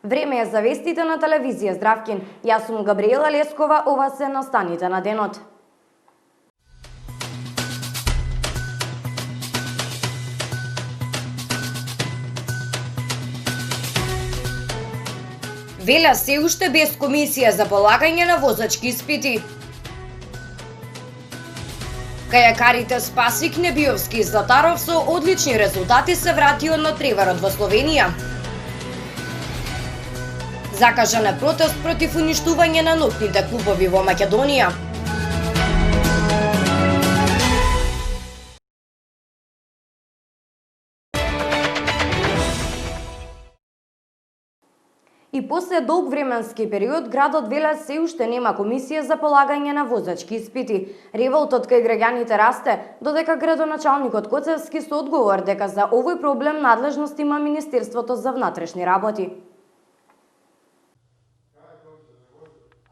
Време е за вестите на телевизија Здравкин. Јас сум Габриела Лескова, ова се настаните на денот. Велја се уште без комисија за полагање на возачки испити. Кајакарите Спасик, Небиовски и Златаров со одлични резултати се врати од надпреварот во Словенија. Закажан е протест против уништување на ноќните клубови во Македонија. И после долг временски период, градот Велес се уште нема комисија за полагање на возачки испити. Револтот кај граѓаните расте, додека градоначалникот Коцевски со одговор дека за овој проблем надлежност има Министерството за внатрешни работи.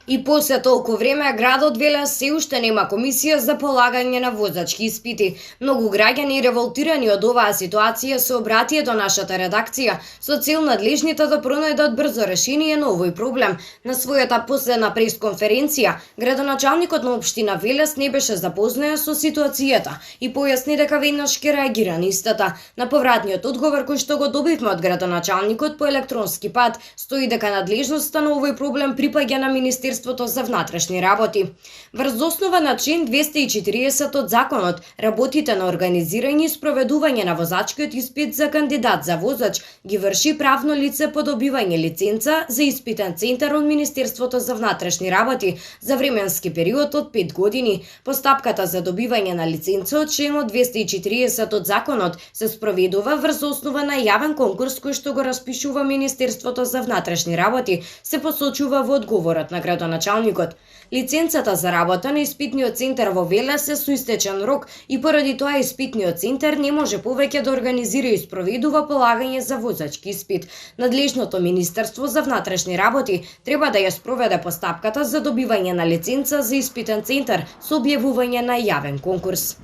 И после толку време, градот Велес се уште нема комисија за полагање на возачки испити. Многу граѓани револтирани од оваа ситуација се обратија до нашата редакција со цел надлежните да пронајдат брзо решение на овој проблем. На својата последна пресконференција, градоначалникот на општина Велес не беше запознаен со ситуацијата и појасни дека веднаш ќе реагира на истата. На повратниот одговор кој што го добивме од градоначалникот по електронски пат, стои дека надлежноста на овој проблем припаѓа на Министерството за внатрешни работи. Врз основа на член 240 од законот, работите на организирање и спроведување на возачкиот испит за кандидат за возач ги врши правно лице по добивање лиценца за испитен центар од Министерството за внатрешни работи за временски период од 5 години. Постапката за добивање на лиценца од членот 240 од законот се спроведува врз основа на јавен конкурс кој што го распишува Министерството за внатрешни работи, се посочува во одговорот на градоначалникот. Лиценцата за работа на испитниот центар во Велес е со истечен рок и поради тоа испитниот центар не може повеќе да организира и спроведува полагање за возачки испит. Надлежното Министерство за внатрешни работи треба да ја спроведе постапката за добивање на лиценца за испитен центар со објавување на јавен конкурс.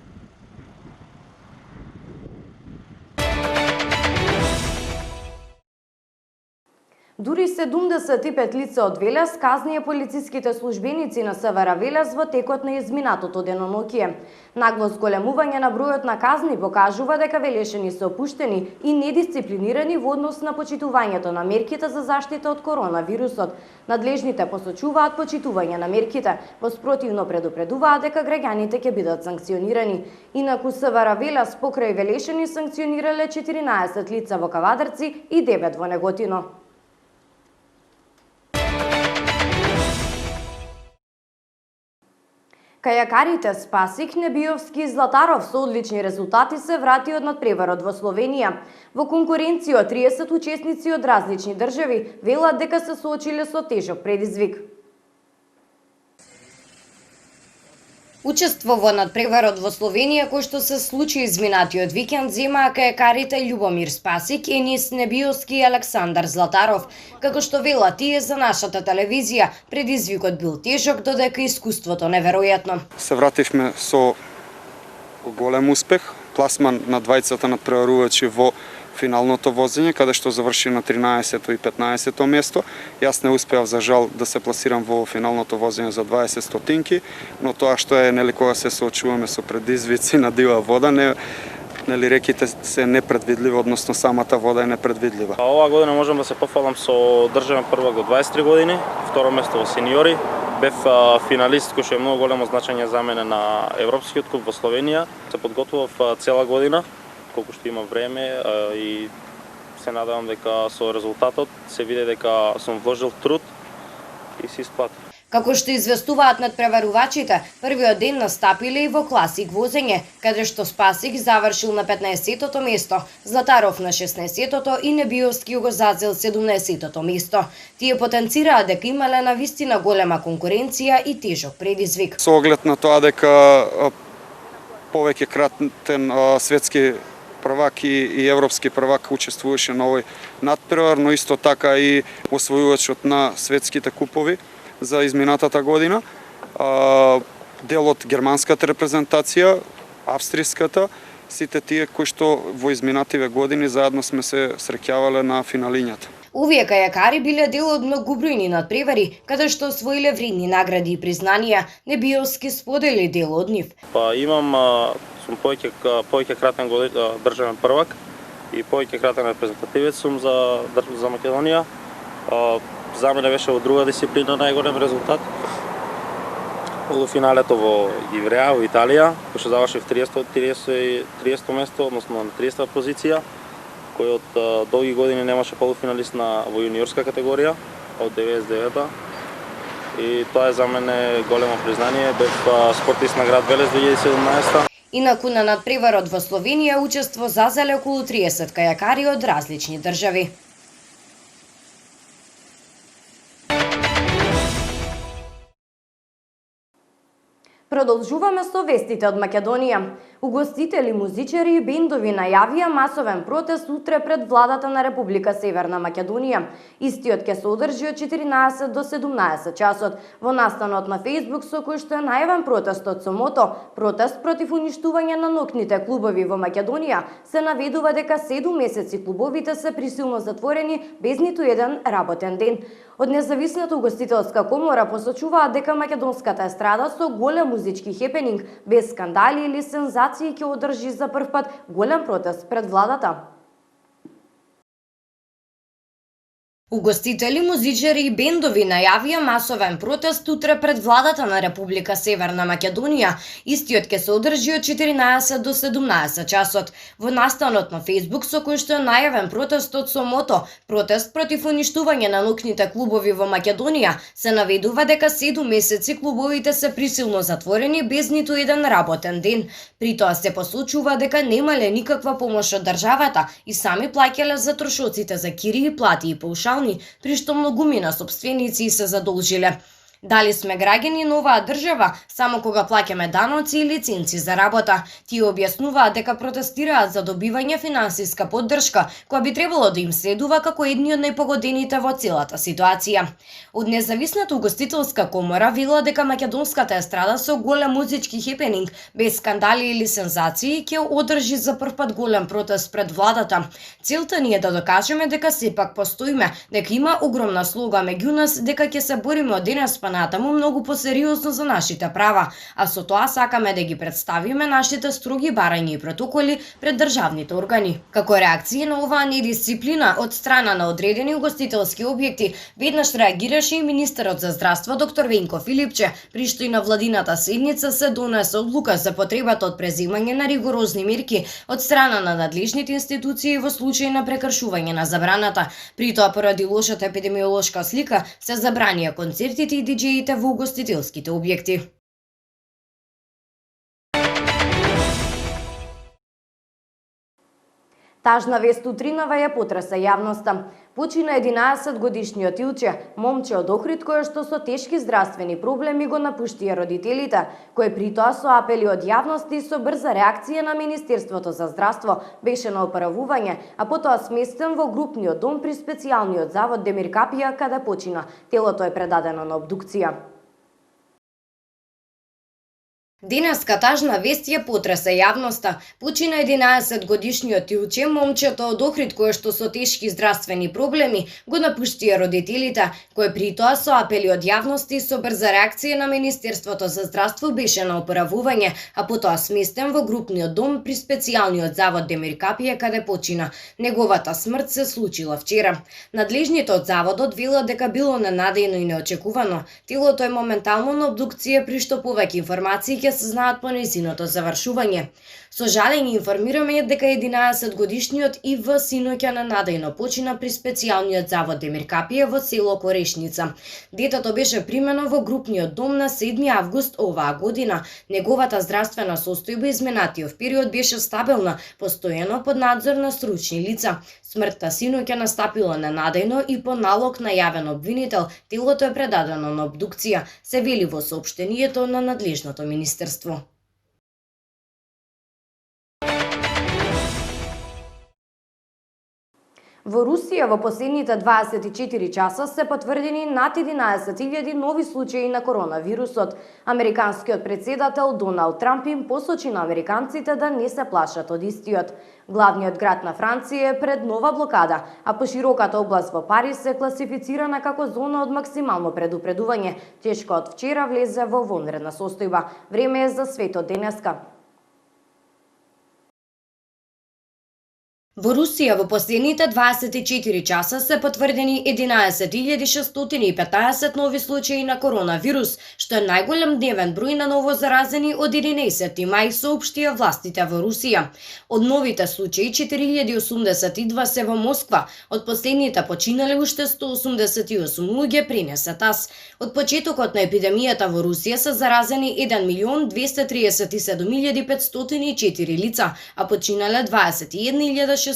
Дури 75 лица од Велес казнија полициските службеници на СВР Велес во текот на изминатото деноноќие. Нагло зголемување на бројот на казни покажува дека велешени се опуштени и недисциплинирани во однос на почитувањето на мерките за заштита од коронавирусот. Надлежните посочуваат почитување на мерките, воспротивно предупредуваат дека граѓаните ќе бидат санкционирани. Инаку СВР Велес покрај велешени санкционирале 14 лица во Кавадарци и 9 во Неготино. Кајакарите Спасик, Небиовски и Златаров со одлични резултати се врати од надпреварот во Словенија. Во конкуренција од 30 учесници од различни држави велат дека се соочиле со тежок предизвик. Учество во надпреварот во Словенија кој што се случи изминатиот викенд земаа кајакарите Љубомир Спасик, Енис Небиовски и Александар Златаров. Како што велат тие за нашата телевизија, предизвикот бил тежок, додека искуството неверојатно. Се вративме со голем успех, пласман на двајцата надпреварувачи во финалното возење, каде што заврши на 13-то и 15-то место. Јас не успеав за жал да се пласирам во финалното возење за 20 стотинки, но тоа што е нели кога се соочуваме со предизвици на дива вода, нели реките се непредвидливи, односно самата вода е непредвидлива. Оваа година можам да се пофалам со државен првак од 23 години, второ место во сениори. Бев финалист кој што е многу големо значење за мене на Европскиот куп во Словенија. Се подготвував цела година, колку што има време и се надевам дека со резултатот се види дека сум вложил труд и се исплати. Како што известуваат надпреварувачите, првиот ден настапиле и во класик возење, каде што Спасик завршил на 15-тото место, Златаров на 16-тото и Небиовски го зазел 17-тото место. Тие потенцираат дека имале навистина голема конкуренција и тежок предизвик. Со оглед на тоа дека повеќе кратен светски првак и европски првак учествуваше на овој надпревар, но исто така и освојувачот на светските купови за изминатата година. Дел од германската репрезентација, австријската, сите тие кои што во изминативе години заедно сме се среќавале на финалињата. Овие кајакари биле дел од многобројни надпревари, каде што освоиле вредни награди и признанија, не биелски сподели дел од нив. Па имам сум повеќе кратен државен првак и повеќе кратен репрезентативец сум за Македонија. За мене беше во друга дисциплина најголем резултат. Полуфиналето во Ивреа, во Италија, кој што завршив 30 место, односно на 30 позиција, кој од долги години немаше полуфиналист во јуниорска категорија, од 99-та. И тоа е за мене големо признание. Бев спортист на град Велес 2017-та. Инаку на надпреварот во Словенија учество зазеле околу 30 кајакари од различни држави. Продолжуваме со вестите од Македонија. Угостители, музичари и бендови најавија масовен протест утре пред владата на Република Северна Македонија. Истиот ќе се одржи од 14 до 17 часот. Во настанот на Facebook со кој што е најавен протестот со мото "Протест против уништување на ноќните клубови во Македонија", се наведува дека 7 месеци клубовите се присилно затворени без ниту еден работен ден. Од независната угостителска комора посочуваат дека македонската естрада со голем музички хепенинг, без скандали или сензации ќе одржи за прв пат голем протест пред владата. Угостители, музичари и бендови најавија масовен протест утре пред владата на Република Северна Македонија. Истиот ќе се одржи од 14 до 17 часот. Во настанот на Facebook со кој што е најавен протестот со мото "Протест против уништување на ноќните клубови во Македонија", се наведува дека 7 месеци клубовите се присилно затворени без ниту еден работен ден. При тоа се посочува дека немале никаква помош од државата и сами плаќале за трошоците за кири и плати и паушални, при што многумина сопственици се задолжиле. Дали сме граѓани на оваа држава само кога плаќаме даноци и лиценци за работа? Тие објаснуваат дека протестираат за добивање финансиска поддршка, која би требало да им следува како едни од најпогодените во целата ситуација. Од независната угостителска комора вела дека македонската естрада со голем музички хепенинг, без скандали или сензации, ќе одржи за прв пат голем протест пред владата. Целта ни е да докажеме дека сепак постоиме, дека има огромна слога меѓу нас, дека ќе се бориме од денес па натаму многу посериозно за нашите права, а со тоа сакаме да ги представиме нашите строги барања и протоколи пред државните органи. Како реакција на оваа недисциплина од страна на одредени угостителски објекти, веднаш реагираше и министерот за здравство доктор Венко Филипче, при што и на владината седница се донесе одлука за потребата од преземање на ригорозни мерки од страна на надлежните институции во случај на прекршување на забраната. При тоа, поради лошата епидемиолошка слика, се забранија концертите и диџеите во угостителските објекти. Тажна вест утринава ја потреса јавноста. Почина 11-годишниот Илче, момче од Охрид кој што со тешки здравствени проблеми го напуштија родителите, кој при тоа со апели од јавност и со брза реакција на Министерството за здравство беше на оправување, а потоа сместен во групниот дом при специјалниот завод Демир Капија, каде почина. Телото е предадено на обдукција. Денеска тажна вест ја потреса јавноста. Почина 11-годишниот Илче, момчето од Охрид кој што со тешки здравствени проблеми го напуштија родителите, кој при тоа со апели од јавност и со брза реакција на Министерството за здравство беше на оправување, а потоа сместен во групниот дом при специјалниот завод Демир Капија, каде почина. Неговата смрт се случила вчера. Надлежните од заводот велат дека било ненадејно и неочекувано. Телото е моментално на обдукција, при што повеќе информации ќе се знаат по нејзиното завршување. Со жалење информираме дека 11-годишниот И.В. синоќа ненадејно почина при специјалниот завод Демир Капија во село Корешница. Детето беше примено во групниот дом на 7 август оваа година. Неговата здравствена состојба изминатиот период беше стабилна, постојано под надзор на стручни лица. Смртта синоќа настапила ненадејно и по налог на јавен обвинител, телото е предадено на обдукција, се вели во соопштението на надлежното министерство. Во Русија во последните 24 часа се потврдени над 11.000 нови случаи на коронавирусот. Американскиот председател Доналд Трамп им посочи на американците да не се плашат од истиот. Главниот град на Франција е пред нова блокада, а пошироката област во Париз се класифицирана како зона од максимално предупредување. Тешко од вчера влезе во вонредна состојба. Време е за светот денеска. Во Русија во последните 24 часа се потврдени 11.615 нови случаи на коронавирус, што е најголем дневен број на ново заразени од 11 мај, соопштија властите во Русија. Од новите случаи 4082 се во Москва, од последните починали уште 188 луѓе пренесе таз. Од почетокот на епидемијата во Русија се заразени 1.237.504 лица, а починале 21.663.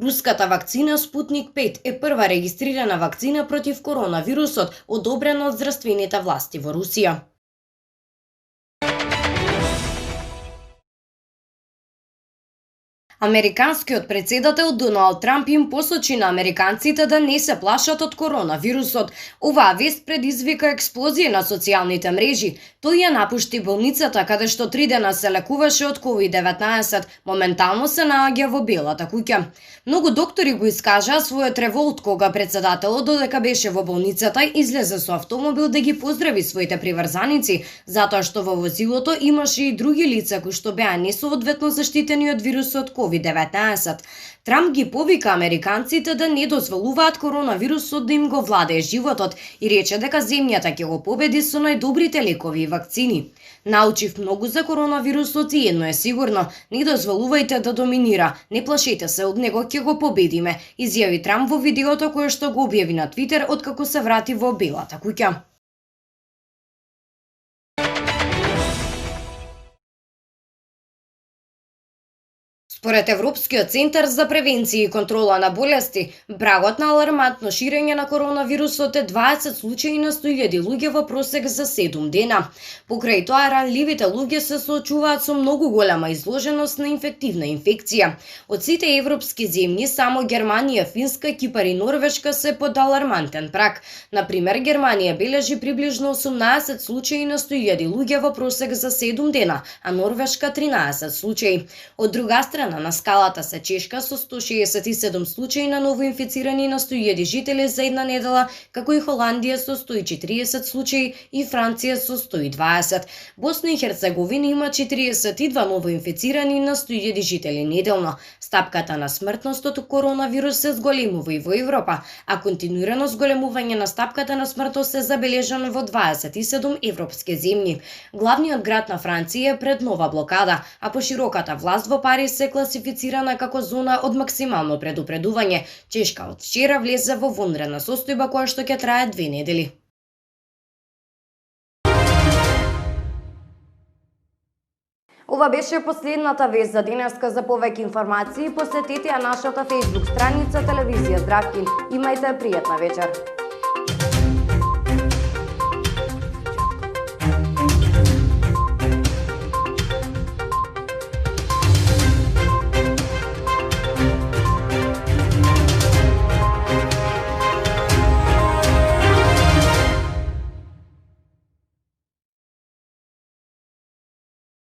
Руската вакцина Спутник 5 е прва регистрирана вакцина против коронавирусот, одобрена од здравствените власти во Русија. Американскиот председател Доналд Трамп им посочи на американците да не се плашат од коронавирусот. Оваа вест предизвика експлозија на социјалните мрежи. Тој ја напушти болницата каде што 3 дена се лекуваше од COVID-19, моментално се наоѓа во Белата куќа. Многу доктори го искажаа својот револт кога председателот, додека беше во болницата, излезе со автомобил да ги поздрави своите приврзаници, затоа што во возилото имаше и други лица кои што беа несоодветно заштитени од вирусот COVID-19. Трамп ги повика американците да не дозволуваат коронавирусот да им го владее животот и рече дека земјата ќе го победи со најдобрите лекови и вакцини. Научив многу за коронавирусот и едно е сигурно, не дозволувајте да доминира, не плашете се од него, ќе го победиме, изјави Трамп во видеото кое што го објави на Твитер откако се врати во Белата куќа. Според Европскиот центар за превенција и контрола на болести, прагот на алармантно ширење на коронавирусот е 20 случаи на 100.000 луѓе во просек за 7 дена. Покрај тоа, ранливите луѓе се соочуваат со многу голема изложеност на инфективна инфекција. Од сите европски земји, само Германија, Финска, Кипар и Норвешка се под алармантен праг. Например, Германија бележи приближно 18 случаи на 100.000 луѓе во просек за 7 дена, а Норвешка 13 случаи. Од друга страна, на скалата се Чешка со 167 случаи на ново инфицирани на 100.000 жители за една недела, како и Холандија со 140 случаи и Франција со 120. Босна и Херцеговина има 42 ново инфицирани на 100.000 жители неделно. Стапката на смртност од коронавирус се зголемува и во Европа, а континуирано зголемување на стапката на смртност се забележано во 27 европски земји. Главниот град на Франција е пред нова блокада, а пошироката власт во Париз се класифицирана како зона од максимално предупредување. Чешка од вчера влезе во вонредна состојба која што ќе трае 2 недели. Ова беше последната вест за денеска. За повеќе информации посетете ја нашата Facebook страница Телевизија Здравkin. Имајте пријатна вечер.